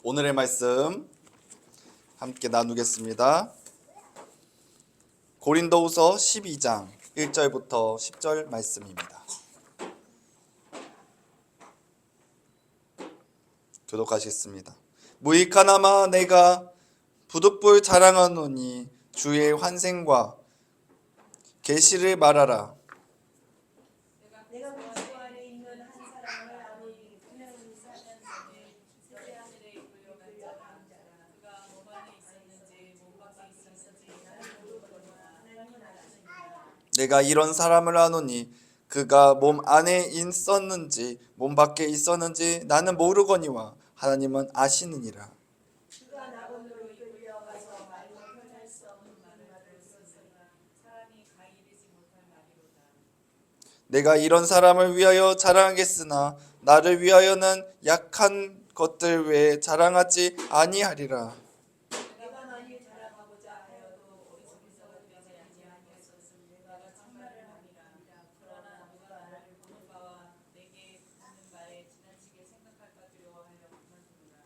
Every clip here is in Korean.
오늘의 말씀 함께 나누겠습니다. 고린도후서 12장 1절부터 10절 말씀입니다. 교독하시겠습니다. 무익하나마 내가 부득불 자랑하노니 주의 환생과 계시를 말하라. 내가 그리스도 안에 있는 한 사람을 아노니 그는 사는 전에 셋째 하늘에 이끌려간 자라. 그가 몸 안에 있었는지 몸 밖에 있었는지 나는 모르거니와 하나님은 아시느니라. 내가 이런 사람을 아노니 그가 몸 안에 있었는지 몸 밖에 있었는지 나는 모르거니와 하나님은 아시느니라. 그가 낙원으로 이끌려가서 말로 표현할 수 없는 말을 썼으나 사람이 가이르지 못할 말이로다. 내가 이런 사람을 위하여 자랑하겠으나 나를 위하여는 약한 것들 외에 자랑하지 아니하리라. 내가 만일 자랑하고자 하여도 어리석은 되지 아니하겠었으니 내가 참말을 함이라. 그러나 누가 나를 보는 바와 내게 듣는 바에 지나치게 생각할까 두려워하여 그만두노라.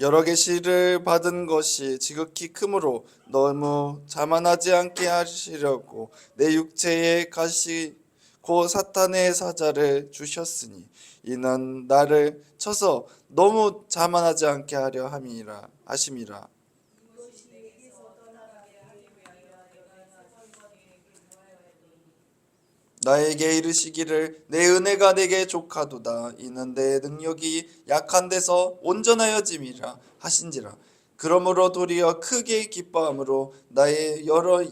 여러 계시를 받은 것이 지극히 크므로 너무 자만하지 않게 하시려고 내 육체에 가시 곧 사탄의 사자를 주셨으니 이는 나를 쳐서 너무 자만하지 않게 하려 하심이라. 이것이 내게서 떠나가게 하기 위하여 내가 선번에게 구하였노니 나에게 이르시기를 내 은혜가 내게 족하도다. 이는 내 능력이 약한 데서 온전하여짐이라 하신지라. 그러므로 도리어 크게 기뻐함으로 나의 여러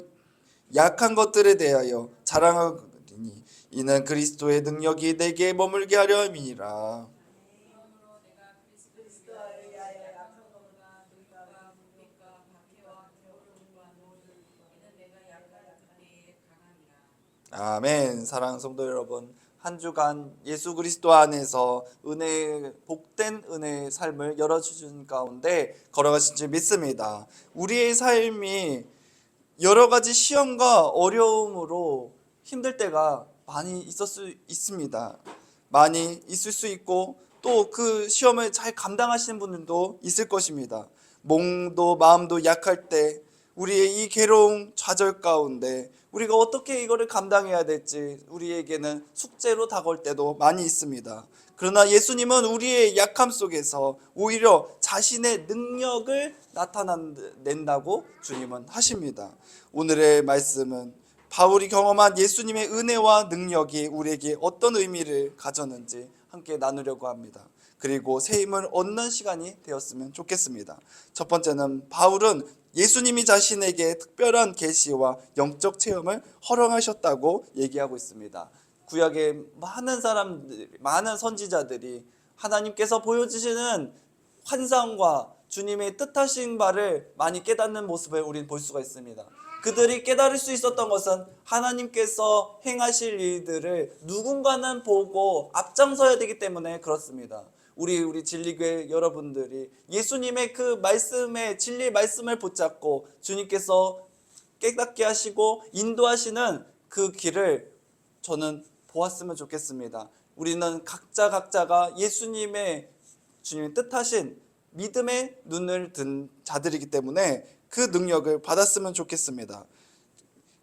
약한 것들에 대하여 자랑하리니 이는 그리스도의 능력이 내게 머물게 하려 함이니라. 그러므로 내가 그리스도를 위하여 약한 것과 눈과 눈빛과 박해와 겨울과 노를 이는 내가 약할 때에 강함이라. 아멘. 사랑하는 성도 여러분, 한 주간 예수 그리스도 안에서 복된 은혜의 삶을 열어주신 가운데 걸어가신 줄 믿습니다. 우리의 삶이 여러 가지 시험과 어려움으로 힘들 때가 많이 있을 수 있습니다. 많이 있을 수 있고 또 그 시험을 잘 감당하시는 분들도 있을 것입니다. 몸도 마음도 약할 때 우리의 이 괴로운 좌절 가운데 우리가 어떻게 이거를 감당해야 될지 우리에게는 숙제로 다가올 때도 많이 있습니다. 그러나 예수님은 우리의 약함 속에서 오히려 자신의 능력을 나타낸다고 주님은 하십니다. 오늘의 말씀은 바울이 경험한 예수님의 은혜와 능력이 우리에게 어떤 의미를 가졌는지 함께 나누려고 합니다. 그리고 새 힘을 얻는 시간이 되었으면 좋겠습니다. 첫 번째는 바울은 예수님이 자신에게 특별한 계시와 영적 체험을 허락하셨다고 얘기하고 있습니다. 구약의 많은 선지자들이 하나님께서 보여주시는 환상과 주님의 뜻하신 바를 많이 깨닫는 모습을 우리는 볼 수가 있습니다. 그들이 깨달을 수 있었던 것은 하나님께서 행하실 일들을 누군가는 보고 앞장서야 되기 때문에 그렇습니다. 우리 진리교회 여러분들이 예수님의 그 말씀의 진리의 말씀을 붙잡고 주님께서 깨닫게 하시고 인도하시는 그 길을 저는 보았으면 좋겠습니다. 우리는 각자가 예수님의 주님의 뜻하신 믿음의 눈을 든 자들이기 때문에 그 능력을 받았으면 좋겠습니다.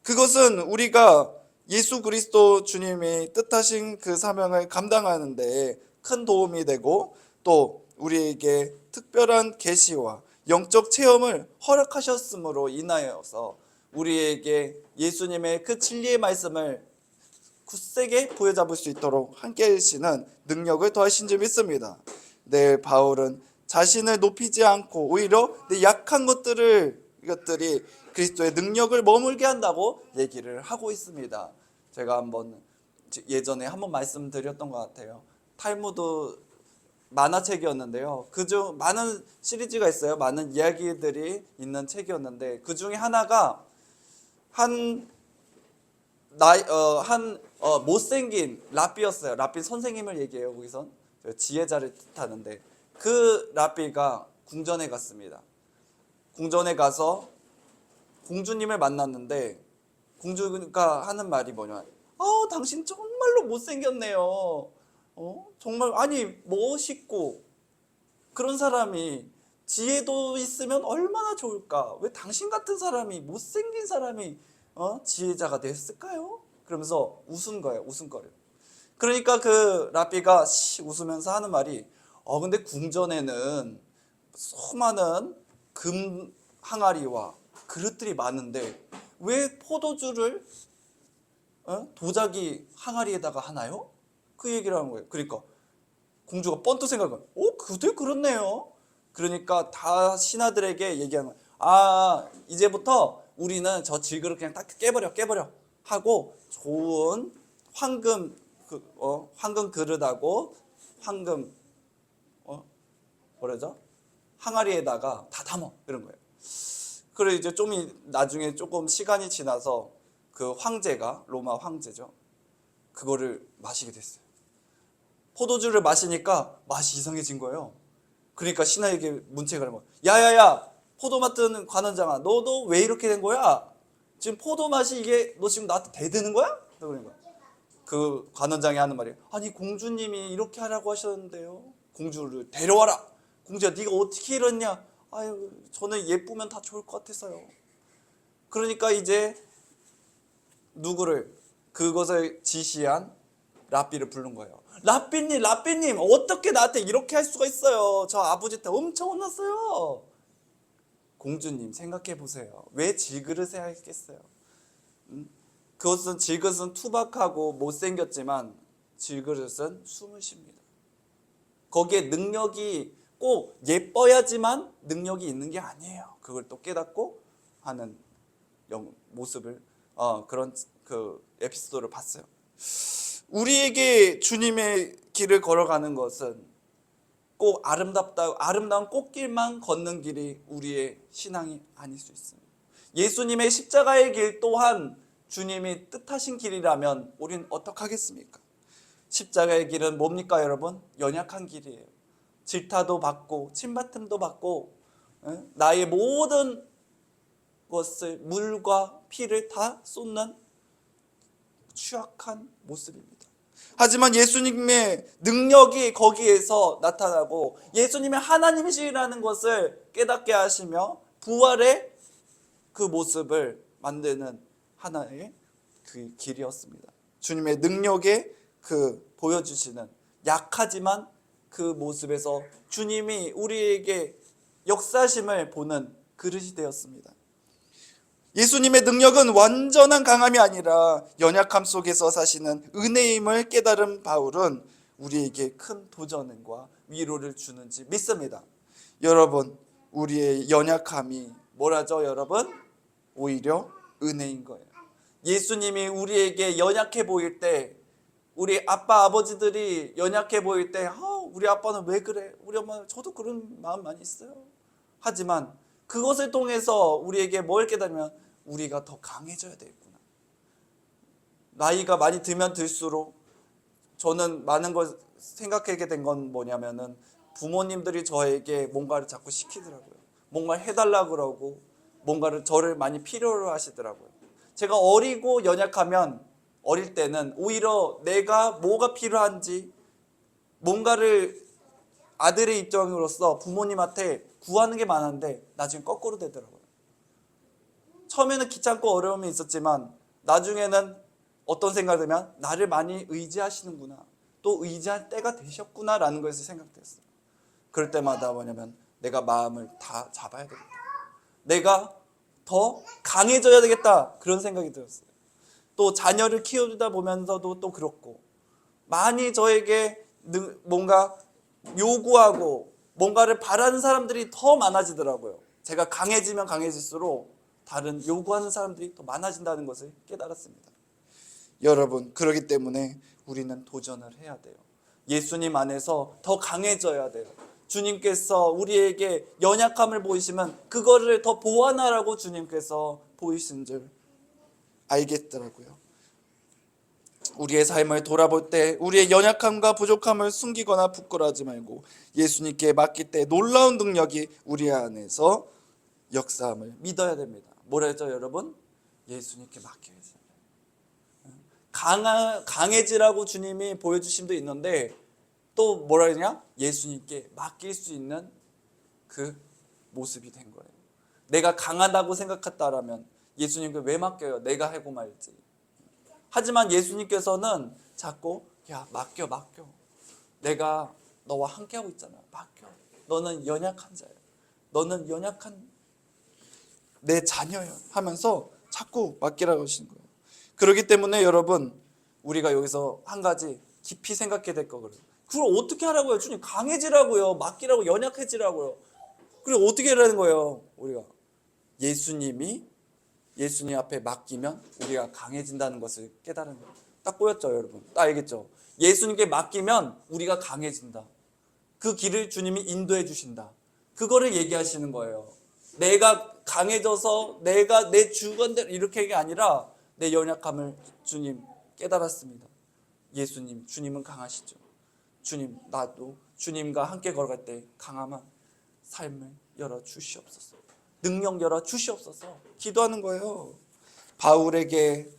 그것은 우리가 예수 그리스도 주님의 뜻하신 그 사명을 감당하는 데 큰 도움이 되고 또 우리에게 특별한 계시와 영적 체험을 허락하셨으므로 인하여서 우리에게 예수님의 그 진리의 말씀을 굳세게 부여잡을 수 있도록 함께 하시는 능력을 더하신 줄 믿습니다. 네, 바울은 자신을 높이지 않고 오히려 내 약한 이것들이 그리스도의 능력을 머물게 한다고 얘기를 하고 있습니다. 제가 예전에 한번 말씀드렸던 것 같아요. 탈무드 만화책이었는데요. 그중 많은 시리즈가 있어요. 많은 이야기들이 있는 책이었는데 그 중에 하나가 못생긴 랍비였어요. 랍비 선생님을 얘기해요. 거기선 지혜자를 뜻하는데 그 랍비가 궁전에 갔습니다. 궁전에 가서 공주님을 만났는데 공주가 하는 말이 뭐냐? 당신 정말로 못생겼네요. 정말 아니 멋있고 그런 사람이 지혜도 있으면 얼마나 좋을까? 왜 당신 같은 사람이, 못생긴 사람이 지혜자가 됐을까요? 그러면서 웃은 거예요. 웃음거려. 그러니까 그 랍비가 웃으면서 하는 말이 근데 궁전에는 수많은 금 항아리와 그릇들이 많은데 왜 포도주를 도자기 항아리에다가 하나요? 그 얘기를 하는 거예요. 그러니까 공주가 뻔히 생각을 그대 그렇네요. 그러니까 다 신하들에게 얘기하는 거예요. 이제부터 우리는 저 질그릇 그냥 딱 깨버려 하고 좋은 황금 황금 그릇하고 황금 뭐라죠? 항아리에다가 다 담어 이런 거예요. 그래 이제 좀 나중에 조금 시간이 지나서 그 황제가 로마 황제죠. 그거를 마시게 됐어요. 포도주를 마시니까 맛이 이상해진 거예요. 그러니까 신하에게 문책을 한 거예요. 야야야, 포도 맡은 관원장아, 너도 왜 이렇게 된 거야? 지금 포도 맛이 이게 너 지금 나한테 대드는 거야? 그러는 거야. 그 관원장이 하는 말이 아니 공주님이 이렇게 하라고 하셨는데요. 공주를 데려와라. 공주야 네가 어떻게 이랬냐? 아유 저는 예쁘면 다 좋을 것 같아서요. 그러니까 이제 누구를 그것을 지시한 랍비를 부른 거예요. 랍비님 어떻게 나한테 이렇게 할 수가 있어요? 저 아버지한테 엄청 혼났어요. 공주님 생각해 보세요. 왜 질그릇에 했겠어요? 그것은 질그릇은 투박하고 못생겼지만 질그릇은 숨을 쉽니다. 거기에 능력이 꼭 예뻐야지만 능력이 있는 게 아니에요. 그걸 또 깨닫고 하는 모습을 그런 그 에피소드를 봤어요. 우리에게 주님의 길을 걸어가는 것은 꼭 아름다운 꽃길만 걷는 길이 우리의 신앙이 아닐 수 있습니다. 예수님의 십자가의 길 또한 주님이 뜻하신 길이라면 우리는 어떡하겠습니까? 십자가의 길은 뭡니까 여러분? 연약한 길이에요. 질타도 받고 침뱉음도 받고 나의 모든 것을 물과 피를 다 쏟는 취약한 모습입니다. 하지만 예수님의 능력이 거기에서 나타나고 예수님의 하나님이시라는 것을 깨닫게 하시며 부활의 그 모습을 만드는 하나의 그 길이었습니다. 주님의 능력에 그 보여주시는 약하지만 그 모습에서 주님이 우리에게 역사심을 보는 그릇이 되었습니다. 예수님의 능력은 완전한 강함이 아니라 연약함 속에서 사시는 은혜임을 깨달은 바울은 우리에게 큰 도전과 위로를 주는지 믿습니다. 여러분, 우리의 연약함이 뭐라죠, 여러분? 오히려 은혜인 거예요. 예수님이 우리에게 연약해 보일 때, 우리 아빠, 아버지들이 연약해 보일 때, 우리 아빠는 왜 그래? 우리 엄마, 저도 그런 마음 많이 있어요. 하지만 그것을 통해서 우리에게 뭘 깨달으면 우리가 더 강해져야 되겠구나. 나이가 많이 들면 들수록 저는 많은 걸 생각하게 된 건 뭐냐면은 부모님들이 저에게 뭔가를 자꾸 시키더라고요. 뭔가를 해달라고 그러고 뭔가를 저를 많이 필요로 하시더라고요. 제가 어리고 연약하면 어릴 때는 오히려 내가 뭐가 필요한지 뭔가를 아들의 입장으로서 부모님한테 구하는 게 많은데 나중에 거꾸로 되더라고요. 처음에는 귀찮고 어려움이 있었지만 나중에는 어떤 생각이 들면 나를 많이 의지하시는구나. 또 의지할 때가 되셨구나 라는 것을 생각됐어요. 그럴 때마다 뭐냐면 내가 마음을 다 잡아야 되겠다. 내가 더 강해져야 되겠다. 그런 생각이 들었어요. 또 자녀를 키우다 보면서도 또 그렇고 많이 저에게 뭔가 요구하고 뭔가를 바라는 사람들이 더 많아지더라고요. 제가 강해지면 강해질수록 다른 요구하는 사람들이 더 많아진다는 것을 깨달았습니다. 여러분, 그렇기 때문에 우리는 도전을 해야 돼요. 예수님 안에서 더 강해져야 돼요. 주님께서 우리에게 연약함을 보이시면 그거를 더 보완하라고 주님께서 보이신 줄 알겠더라고요. 우리의 삶을 돌아볼 때 우리의 연약함과 부족함을 숨기거나 부끄러워하지 말고 예수님께 맡길 때 놀라운 능력이 우리 안에서 역사함을 믿어야 됩니다. 뭐라죠 여러분? 예수님께 맡겨야죠. 강해지라고 주님이 보여주심도 있는데 또 뭐라 그러냐? 예수님께 맡길 수 있는 그 모습이 된 거예요. 내가 강하다고 생각했다라면 예수님께 왜 맡겨요? 내가 하고 말지. 하지만 예수님께서는 자꾸 야 맡겨. 내가 너와 함께하고 있잖아. 맡겨. 너는 연약한 자야. 너는 연약한 내 자녀야 하면서 자꾸 맡기라고 하시는 거예요. 그렇기 때문에 여러분 우리가 여기서 한 가지 깊이 생각해야 될 거거든요. 그걸 어떻게 하라고요? 주님 강해지라고요. 맡기라고 연약해지라고요. 그리고 어떻게 하라는 거예요? 우리가 예수님 앞에 맡기면 우리가 강해진다는 것을 깨달은 거예요. 딱 보였죠 여러분? 딱 알겠죠? 예수님께 맡기면 우리가 강해진다. 그 길을 주님이 인도해 주신다. 그거를 얘기하시는 거예요. 내가 강해져서 내가 내 주관대로 이렇게 하는 게 아니라 내 연약함을 주님 깨달았습니다. 주님은 강하시죠. 주님, 나도 주님과 함께 걸어갈 때 강함한 삶을 열어주시옵소서. 능력 열어주시옵소서. 기도하는 거예요. 바울에게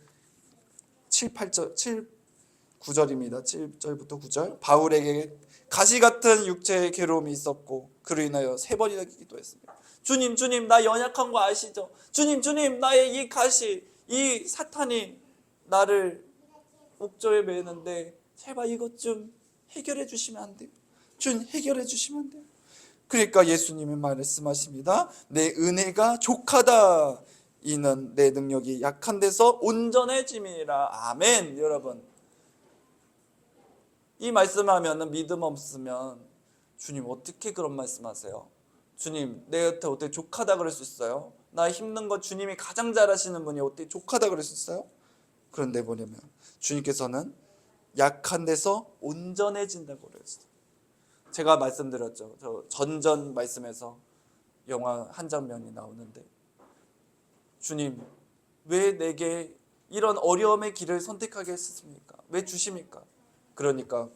9절입니다. 7절부터 9절. 바울에게 가시 같은 육체의 괴로움이 있었고 그로 인하여 3번이나 기도했습니다. 주님, 나 연약한 거 아시죠? 주님, 나의 이 가시, 이 사탄이 나를 옥조에 매는데 제발 이것 좀 해결해 주시면 안 돼요? 주님 해결해 주시면 안 돼요? 그러니까 예수님이 말씀하십니다. 내 은혜가 족하다. 이는 내 능력이 약한 데서 온전해짐이라. 아멘. 여러분 이 말씀하면 믿음 없으면 주님 어떻게 그런 말씀하세요? 주님 내 곁에 어떻게 족하다 그럴 수 있어요? 나 힘든 거 주님이 가장 잘하시는 분이 어떻게 족하다 그럴 수 있어요? 그런데 뭐냐면 주님께서는 약한 데서 온전해진다고 그랬어요. 제가 말씀드렸죠. 저 전전 말씀에서 영화 한 장면이 나오는데 주님 왜 내게 이런 어려움의 길을 선택하게 했습니까? 왜 주십니까? 그러니까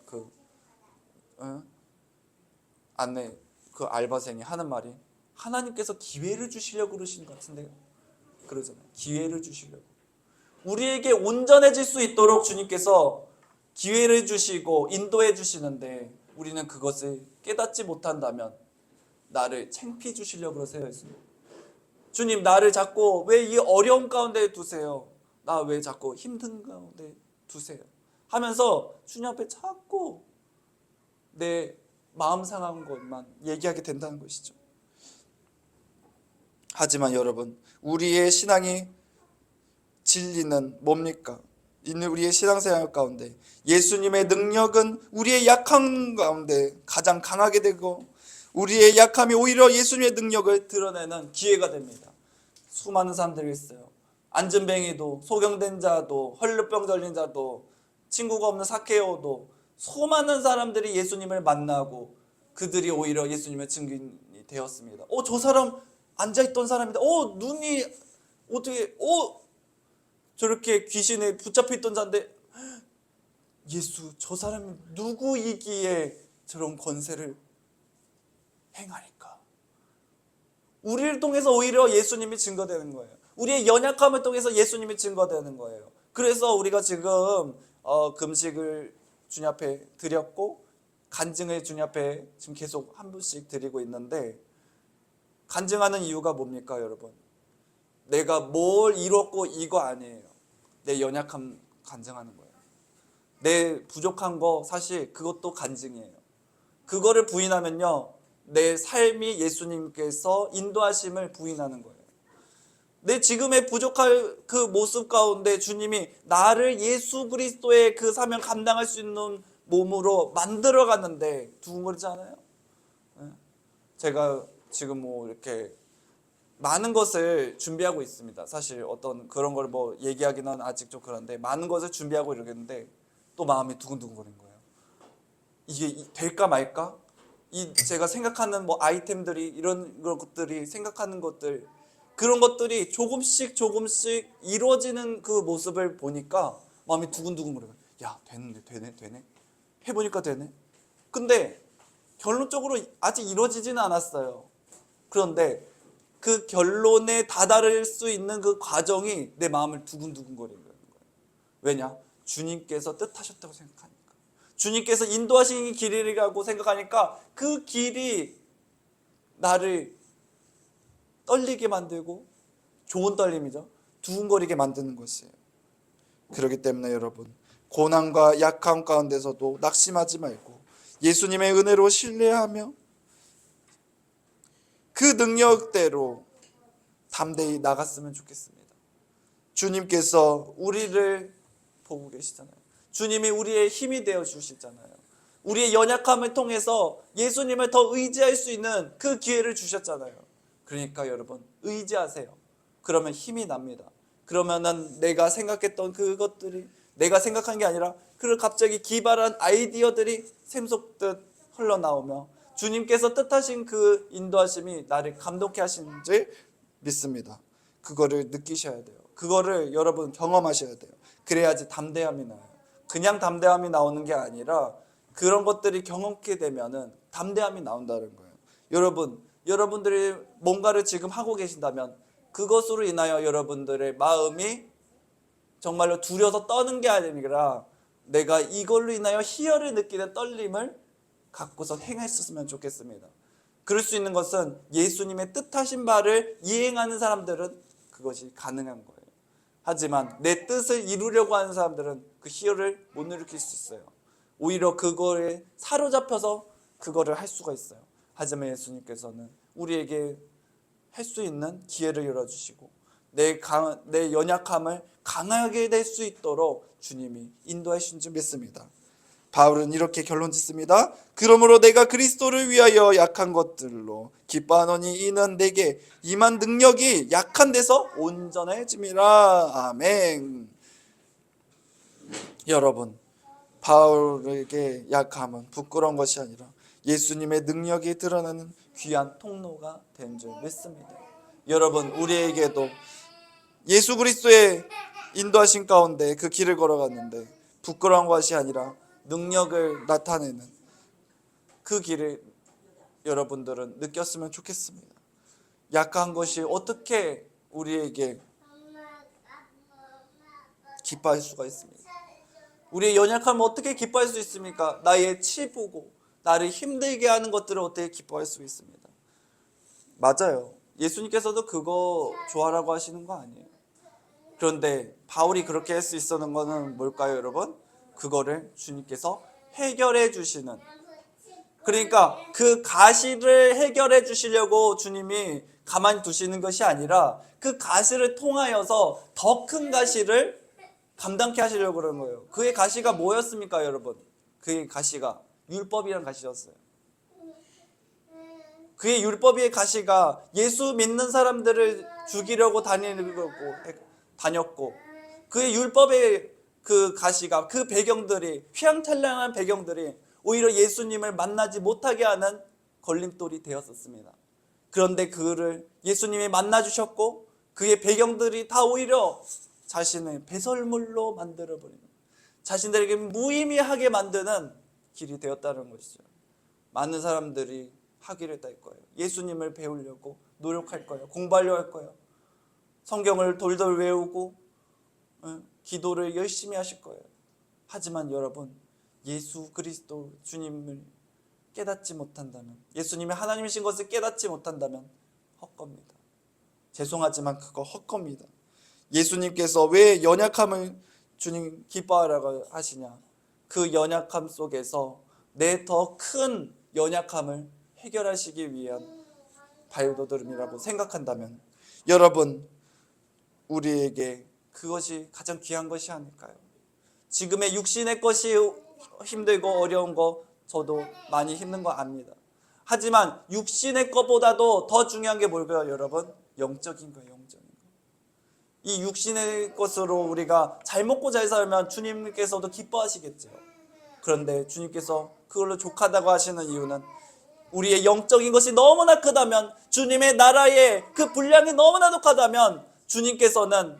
안에 그 알바생이 하는 말이 하나님께서 기회를 주시려고 그러신 것 같은데요. 그러잖아요. 기회를 주시려고. 우리에게 온전해질 수 있도록 주님께서 기회를 주시고 인도해 주시는데 우리는 그것을 깨닫지 못한다면 나를 창피해 주시려고 그러세요. 주님 나를 자꾸 왜 이 어려움 가운데 두세요? 나 왜 자꾸 힘든 가운데 두세요? 하면서 주님 앞에 자꾸 내 마음 상한 것만 얘기하게 된다는 것이죠. 하지만 여러분 우리의 신앙이 진리는 뭡니까? 우리의 신앙생활 가운데 예수님의 능력은 우리의 약함 가운데 가장 강하게 되고 우리의 약함이 오히려 예수님의 능력을 드러내는 기회가 됩니다. 수많은 사람들이 있어요. 안진뱅이도 소경된 자도 헐루병 걸린 자도 친구가 없는 사케오도 수많은 사람들이 예수님을 만나고 그들이 오히려 예수님의 증인이 되었습니다. 저 사람 앉아있던 사람인데 눈이 어떻게 저렇게 귀신에 붙잡혀있던 자인데 예수 저 사람이 누구이기에 저런 권세를 행하니까. 우리를 통해서 오히려 예수님이 증거되는 거예요. 우리의 연약함을 통해서 예수님이 증거되는 거예요. 그래서 우리가 지금 금식을 주님 앞에 드렸고 간증을 주님 앞에 지금 계속 한 분씩 드리고 있는데 간증하는 이유가 뭡니까 여러분? 내가 뭘 이뤘고 이거 아니에요. 내 연약함 간증하는 거예요. 내 부족한 거 사실 그것도 간증이에요. 그거를 부인하면요 내 삶이 예수님께서 인도하심을 부인하는 거예요. 내 지금의 부족할 그 모습 가운데 주님이 나를 예수 그리스도의 그 사명 감당할 수 있는 몸으로 만들어 갔는데 두근거리지 않아요? 제가 지금 이렇게 많은 것을 준비하고 있습니다. 사실 어떤 그런 걸 얘기하기는 아직 좀 그런데 많은 것을 준비하고 이러겠는데 또 마음이 두근두근거리는 거예요. 이게 될까 말까? 제가 생각하는 아이템들이 이런 것들이 생각하는 것들 그런 것들이 조금씩 이루어지는 그 모습을 보니까 마음이 두근두근거려요. 야 되네 해보니까 되네. 근데 결론적으로 아직 이루어지지는 않았어요. 그런데 그 결론에 다다를 수 있는 그 과정이 내 마음을 두근두근거리는 거예요. 왜냐? 주님께서 뜻하셨다고 생각하니까. 주님께서 인도하신 길이라고 생각하니까 그 길이 나를 떨리게 만들고, 좋은 떨림이죠, 두근거리게 만드는 것이에요. 그렇기 때문에 여러분, 고난과 약함 가운데서도 낙심하지 말고 예수님의 은혜로 신뢰하며 그 능력대로 담대히 나갔으면 좋겠습니다. 주님께서 우리를 보고 계시잖아요. 주님이 우리의 힘이 되어 주시잖아요. 우리의 연약함을 통해서 예수님을 더 의지할 수 있는 그 기회를 주셨잖아요. 그러니까 여러분, 의지하세요. 그러면 힘이 납니다. 그러면은 내가 생각했던 그것들이 내가 생각한 게 아니라 그 갑자기 기발한 아이디어들이 샘솟듯 흘러나오며 주님께서 뜻하신 그 인도하심이 나를 감동케 하시는 줄 믿습니다. 그거를 느끼셔야 돼요. 그거를 여러분 경험하셔야 돼요. 그래야지 담대함이 나요. 그냥 담대함이 나오는 게 아니라 그런 것들이 경험하게 되면은 담대함이 나온다는 거예요. 여러분들이 뭔가를 지금 하고 계신다면 그것으로 인하여 여러분들의 마음이 정말로 두려워서 떠는 게 아니라 내가 이걸로 인하여 희열을 느끼는 떨림을 갖고서 행했으면 좋겠습니다. 그럴 수 있는 것은 예수님의 뜻하신 바를 이행하는 사람들은 그것이 가능한 거예요. 하지만 내 뜻을 이루려고 하는 사람들은 그 희열을 못 일으킬 수 있어요. 오히려 그거에 사로잡혀서 그거를 할 수가 있어요. 하지만 예수님께서는 우리에게 할 수 있는 기회를 열어주시고 내 연약함을 강하게 될 수 있도록 주님이 인도하신 줄 믿습니다. 바울은 이렇게 결론 짓습니다. 그러므로 내가 그리스도를 위하여 약한 것들로 기뻐하노니 이는 내게 임한 능력이 약한 데서 온전해짐이라. 아멘. 여러분, 바울에게 약함은 부끄러운 것이 아니라 예수님의 능력이 드러나는 귀한 통로가 된 줄 믿습니다. 여러분, 우리에게도 예수 그리스도의 인도하신 가운데 그 길을 걸어갔는데 부끄러운 것이 아니라 능력을 나타내는 그 길을 여러분들은 느꼈으면 좋겠습니다. 약한 것이 어떻게 우리에게 기뻐할 수가 있습니까? 우리의 연약함을 어떻게 기뻐할 수 있습니까? 나의 치부고 나를 힘들게 하는 것들을 어떻게 기뻐할 수 있습니다. 맞아요. 예수님께서도 그거 좋아라고 하시는 거 아니에요. 그런데 바울이 그렇게 할 수 있었는 거는 뭘까요, 여러분? 그거를 주님께서 해결해 주시는, 그러니까 그 가시를 해결해 주시려고 주님이 가만히 두시는 것이 아니라 그 가시를 통하여서 더 큰 가시를 감당케 하시려고 그런 거예요. 그의 가시가 뭐였습니까, 여러분? 그의 가시가 율법이란 가시였어요. 그의 율법의 가시가 예수 믿는 사람들을 죽이려고 다녔고 그의 율법의 그 가시가, 그 배경들이, 휘황찬란한 배경들이 오히려 예수님을 만나지 못하게 하는 걸림돌이 되었었습니다. 그런데 그를 예수님이 만나주셨고 그의 배경들이 다 오히려 자신의 배설물로 만들어버리는, 자신들에게 무의미하게 만드는 길이 되었다는 것이죠. 많은 사람들이 하기를 할 거예요. 예수님을 배우려고 노력할 거예요. 공부하려고 할 거예요. 성경을 돌돌 외우고 기도를 열심히 하실 거예요. 하지만 여러분, 예수 그리스도 주님을 깨닫지 못한다면, 예수님이 하나님이신 것을 깨닫지 못한다면 헛겁니다. 죄송하지만 그거 헛겁니다. 예수님께서 왜 연약함을 주님 기뻐하라고 하시냐? 그 연약함 속에서 내 더 큰 연약함을 해결하시기 위한 발돋움이라고 생각한다면 여러분, 우리에게 그것이 가장 귀한 것이 아닐까요? 지금의 육신의 것이 힘들고 어려운 거 저도 많이 힘든 거 압니다. 하지만 육신의 것보다도 더 중요한 게 뭘까요, 여러분? 영적인 거예요, 영적인 거. 이 육신의 것으로 우리가 잘 먹고 잘 살면 주님께서도 기뻐하시겠죠. 그런데 주님께서 그걸로 족하다고 하시는 이유는 우리의 영적인 것이 너무나 크다면, 주님의 나라의 그 분량이 너무나 높다면 주님께서는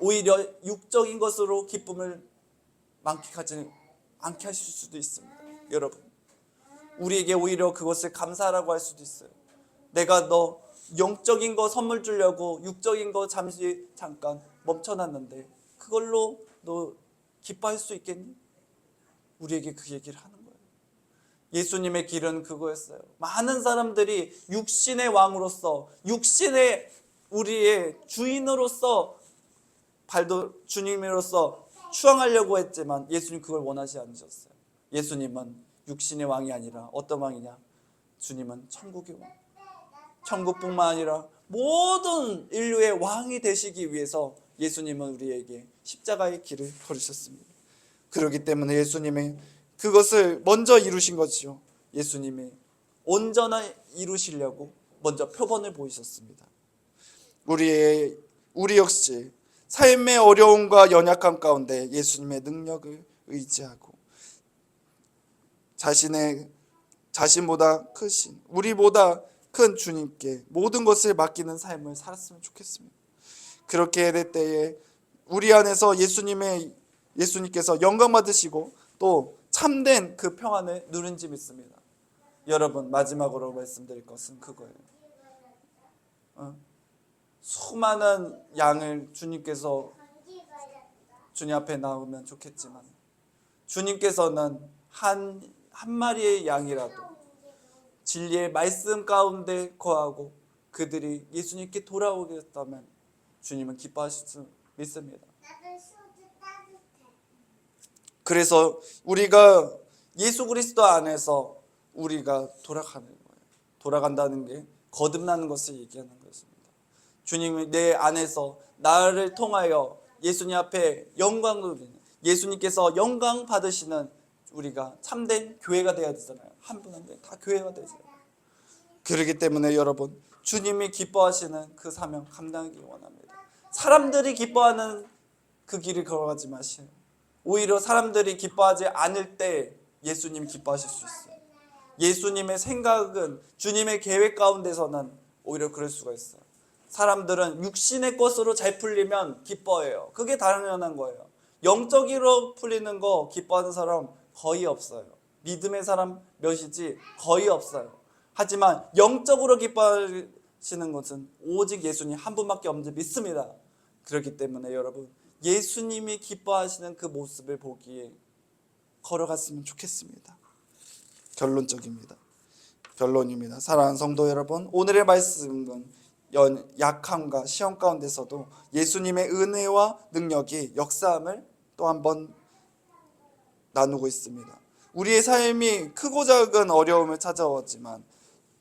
오히려 육적인 것으로 기쁨을 만끽하지 않게 하실 수도 있습니다. 여러분, 우리에게 오히려 그것을 감사하라고 할 수도 있어요. 내가 너 영적인 거 선물 주려고 육적인 거 잠깐 멈춰놨는데 그걸로 너 기뻐할 수 있겠니? 우리에게 그 얘기를 하는 거예요. 예수님의 길은 그거였어요. 많은 사람들이 육신의 왕으로서, 육신의 우리의 주인으로서, 주님으로서 추앙하려고 했지만 예수님 그걸 원하지 않으셨어요. 예수님은 육신의 왕이 아니라 어떤 왕이냐? 주님은 천국의 왕. 천국뿐만 아니라 모든 인류의 왕이 되시기 위해서 예수님은 우리에게 십자가의 길을 걸으셨습니다. 그렇기 때문에 예수님의 그것을 먼저 이루신 거지요. 예수님이 온전히 이루시려고 먼저 표본을 보이셨습니다. 우리 역시 삶의 어려움과 연약함 가운데 예수님의 능력을 의지하고 자신보다 크신, 우리보다 큰 주님께 모든 것을 맡기는 삶을 살았으면 좋겠습니다. 그렇게 될 때에 우리 안에서 예수님께서 영광 받으시고 또 참된 그 평안을 누린지 믿습니다. 여러분, 마지막으로 말씀드릴 것은 그거예요. 수많은 양을 주님께서 주님 앞에 나오면 좋겠지만 주님께서는 한 마리의 양이라도 진리의 말씀 가운데 거하고 그들이 예수님께 돌아오겠다면 주님은 기뻐하실 수 믿습니다. 그래서 우리가 예수 그리스도 안에서 우리가 돌아가는 거예요. 돌아간다는 게 거듭나는 것을 얘기하는 것입니다. 주님이 내 안에서 나를 통하여 예수님 앞에 영광 누리는, 예수님께서 영광 받으시는 우리가 참된 교회가 되어야 되잖아요. 한 분 한 분 다 교회가 되잖아요. 그렇기 때문에 여러분, 주님이 기뻐하시는 그 사명 감당하기 원합니다. 사람들이 기뻐하는 그 길을 걸어가지 마세요. 오히려 사람들이 기뻐하지 않을 때 예수님 기뻐하실 수 있어요. 예수님의 생각은, 주님의 계획 가운데서는 오히려 그럴 수가 있어요. 사람들은 육신의 것으로 잘 풀리면 기뻐해요. 그게 당연한 거예요. 영적으로 풀리는 거 기뻐하는 사람 거의 없어요. 믿음의 사람 몇이지 거의 없어요. 하지만 영적으로 기뻐하시는 것은 오직 예수님 한 분밖에 없는지 믿습니다. 그렇기 때문에 여러분, 예수님이 기뻐하시는 그 모습을 보기에 걸어갔으면 좋겠습니다. 결론입니다. 사랑하는 성도 여러분, 오늘의 말씀은 약함과 시험 가운데서도 예수님의 은혜와 능력이 역사함을 또 한 번 나누고 있습니다. 우리의 삶이 크고 작은 어려움을 찾아왔지만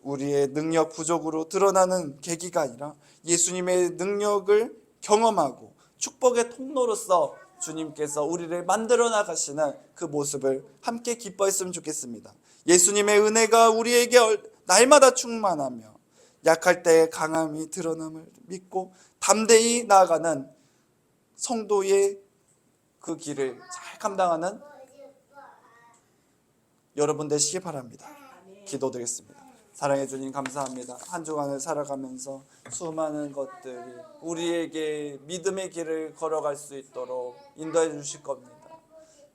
우리의 능력 부족으로 드러나는 계기가 아니라 예수님의 능력을 경험하고 축복의 통로로서 주님께서 우리를 만들어 나가시는 그 모습을 함께 기뻐했으면 좋겠습니다. 예수님의 은혜가 우리에게 날마다 충만하며 약할 때의 강함이 드러남을 믿고 담대히 나아가는 성도의 그 길을 잘 감당하는 여러분 되시기 바랍니다. 기도드리겠습니다. 사랑해 주님 감사합니다. 한 주간을 살아가면서 수많은 것들이 우리에게 믿음의 길을 걸어갈 수 있도록 인도해 주실 겁니다.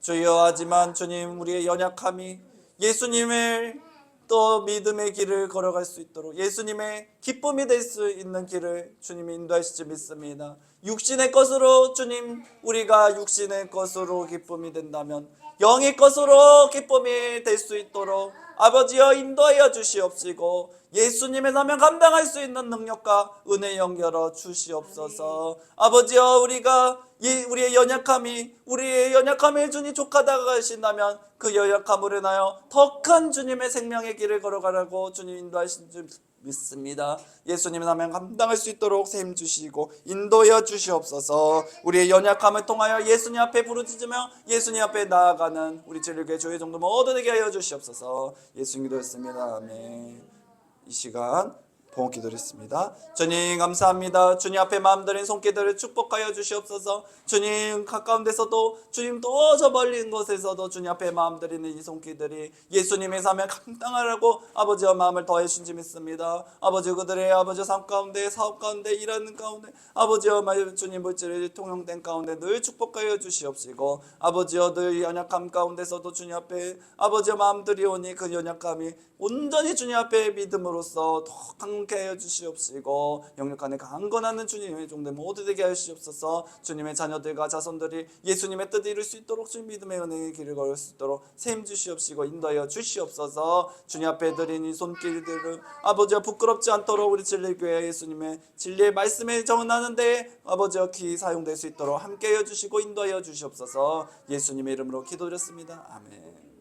주여, 하지만 주님, 우리의 연약함이 예수님의 또 믿음의 길을 걸어갈 수 있도록 예수님의 기쁨이 될 수 있는 길을 주님이 인도하실지 믿습니다. 육신의 것으로 주님, 우리가 육신의 것으로 기쁨이 된다면 영의 것으로 기쁨이 될 수 있도록 아버지여 인도하여 주시옵시고 예수님의 사명 감당할 수 있는 능력과 은혜 연결어 주시옵소서. 아버지여, 우리의 연약함을 주님 족하다가 하신다면 그 연약함으로 인하여 더 큰 주님의 생명의 길을 걸어가라고 주님 인도하신 줄 믿습니다. 예수님의 사명 감당할 수 있도록 셈 주시고 인도하여 주시옵소서. 우리의 연약함을 통하여 예수님 앞에 부르짖으며 예수님 앞에 나아가는 우리 진리교회 조회 정도 모두에게 하여 주시옵소서. 예수님 기도했습니다. 아멘. 이 시간 봉헌 기도했습니다. 주님 감사합니다. 주님 앞에 마음 드린 손길들을 축복하여 주시옵소서. 주님 가까운 데서도 주님 또 저 멀리 있는 곳에서도 주님 앞에 마음 드리는 이 손길들이 예수님의 사명 감당하라고 아버지와 마음을 더해 주신지 믿습니다. 아버지, 그들의 아버지 삶 가운데, 사업 가운데, 일하는 가운데 아버지와 주님 물질을 통용된 가운데 늘 축복하여 주시옵시고 아버지여, 늘 연약함 가운데서도 주님 앞에 아버지와 마음 드리오니 그 연약함이 온전히 주님 앞에 믿음으로써 더 통쾌 하여 주시옵시고 영육 안에 강건하는 주님의 종들 모두 되게 하여 주시옵소서. 주님의 자녀들과 자손들이 예수님의 뜻을 이룰 수 있도록 주님 믿음의 은혜의 길을 걸을 수 있도록 셈 주시옵시고 인도하여 주시옵소서. 주님 앞에 드린 이 손길들을 아버지와 부끄럽지 않도록 우리 진리교회 예수님의 진리의 말씀에 전하는데 아버지와 귀 사용될 수 있도록 함께 하여 주시고 인도하여 주시옵소서. 예수님의 이름으로 기도드렸습니다. 아멘.